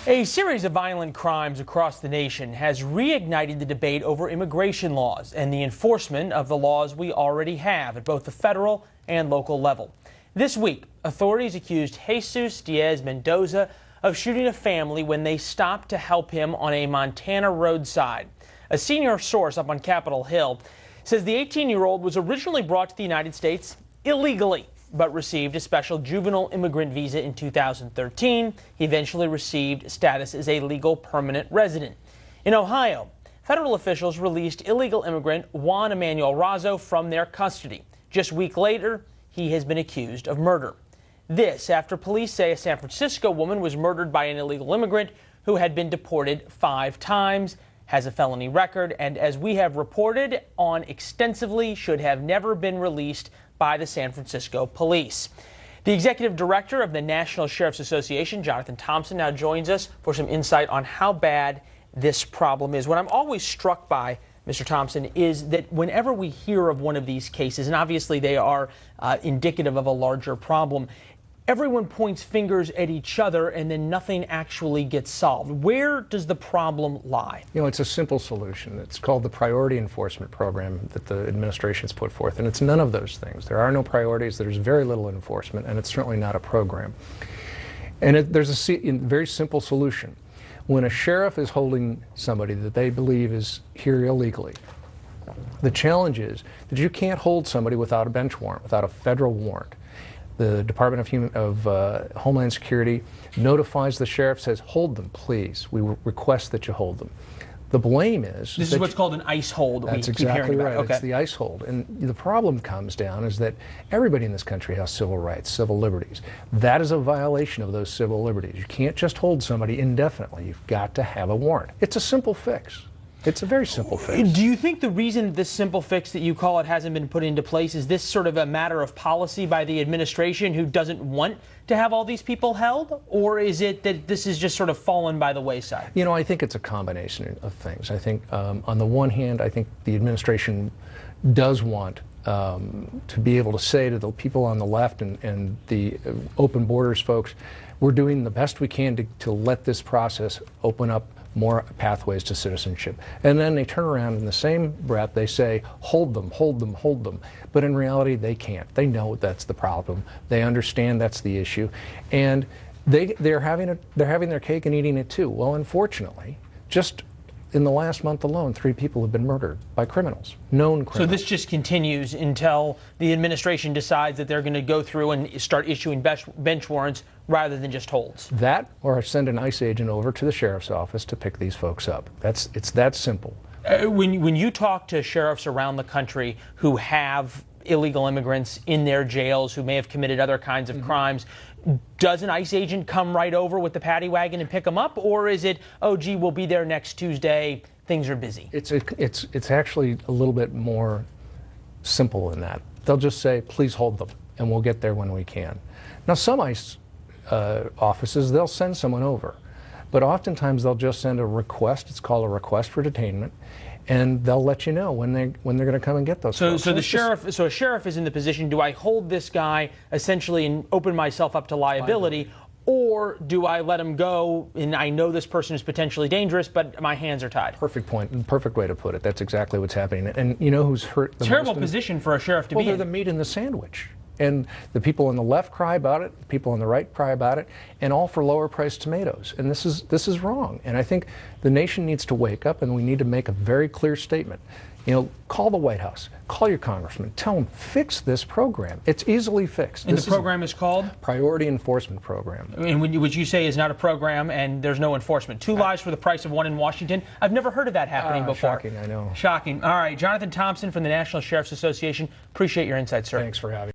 A series of violent crimes across the nation has reignited the debate over immigration laws and the enforcement of the laws we already have at both the federal and local level. This week, authorities accused Jesus Diaz Mendoza of shooting a family when they stopped to help him on a Montana roadside. A senior source up on Capitol Hill says the 18-year-old was originally brought to the United States illegally, but received a special juvenile immigrant visa in 2013. He eventually received status as a legal permanent resident. In Ohio, federal officials released illegal immigrant Juan Emanuel Razo from their custody. Just a week later, he has been accused of murder. This after police say a San Francisco woman was murdered by an illegal immigrant who had been deported 5 times, has a felony record, and as we have reported on extensively, should have never been released by the San Francisco police. The executive director of the National Sheriff's Association, Jonathan Thompson, now joins us for some insight on how bad this problem is. What I'm always struck by, Mr. Thompson, is that whenever we hear of one of these cases, and obviously they are indicative of a larger problem, everyone points fingers at each other and then nothing actually gets solved. Where does the problem lie? You know, it's a simple solution. It's called the Priority Enforcement Program that the administration's put forth, and it's none of those things. There are no priorities, there's very little enforcement, and it's certainly not a program. And there's a very simple solution. When a sheriff is holding somebody that they believe is here illegally, the challenge is that you can't hold somebody without a bench warrant, without a federal warrant. The Department of Homeland Security notifies the sheriff, says, hold them, please. We request that you hold them. The blame is... This is what's called an ICE hold. That's exactly right. Okay. It's the ICE hold. And the problem comes down is that everybody in this country has civil rights, civil liberties. That is a violation of those civil liberties. You can't just hold somebody indefinitely. You've got to have a warrant. It's a simple fix. It's a very simple fix. Do you think the reason this simple fix that you call it hasn't been put into place is this sort of a matter of policy by the administration who doesn't want to have all these people held? Or is it that this is just sort of fallen by the wayside? You know, I think it's a combination of things. I think on the one hand, I think the administration does want to be able to say to the people on the left and the open borders folks, we're doing the best we can to let this process open up more pathways to citizenship. And then they turn around in the same breath, they say, hold them, hold them, hold them. But in reality, they can't. They know that's the problem. They understand that's the issue. And they're having their cake and eating it too. Well, unfortunately, just in the last month alone, 3 people have been murdered by criminals, known criminals. So this just continues until the administration decides that they're going to go through and start issuing bench warrants rather than just holds. That, or send an ICE agent over to the sheriff's office to pick these folks up. It's that simple. When you talk to sheriffs around the country who have illegal immigrants in their jails who may have committed other kinds of crimes, does an ICE agent come right over with the paddy wagon and pick them up, or is it, oh gee, we'll be there next Tuesday, things are busy? It's actually a little bit more simple than that. They'll just say, please hold them, and we'll get there when we can. Now, some ICE offices, they'll send someone over, but oftentimes they'll just send a request. It's called a request for detainment, and they'll let you know when they're going to come and get those folks. So a sheriff is in the position, do I hold this guy essentially and open myself up to liability, or do I let him go and I know this person is potentially dangerous, but my hands are tied? Perfect point. Perfect way to put it. That's exactly what's happening. And you know who's hurt the most? Terrible position for a sheriff to be in. Well, they're the meat in the sandwich. And the people on the left cry about it, the people on the right cry about it, and all for lower priced tomatoes. And this is wrong. And I think the nation needs to wake up, and we need to make a very clear statement. You know, call the White House, call your congressman, tell them, fix this program. It's easily fixed. And the program is called? Priority Enforcement Program. And which you say is not a program and there's no enforcement. 2 lives for the price of 1 in Washington. I've never heard of that happening before. Shocking, I know. Shocking. All right, Jonathan Thompson from the National Sheriff's Association. Appreciate your insight, sir. Thanks for having me.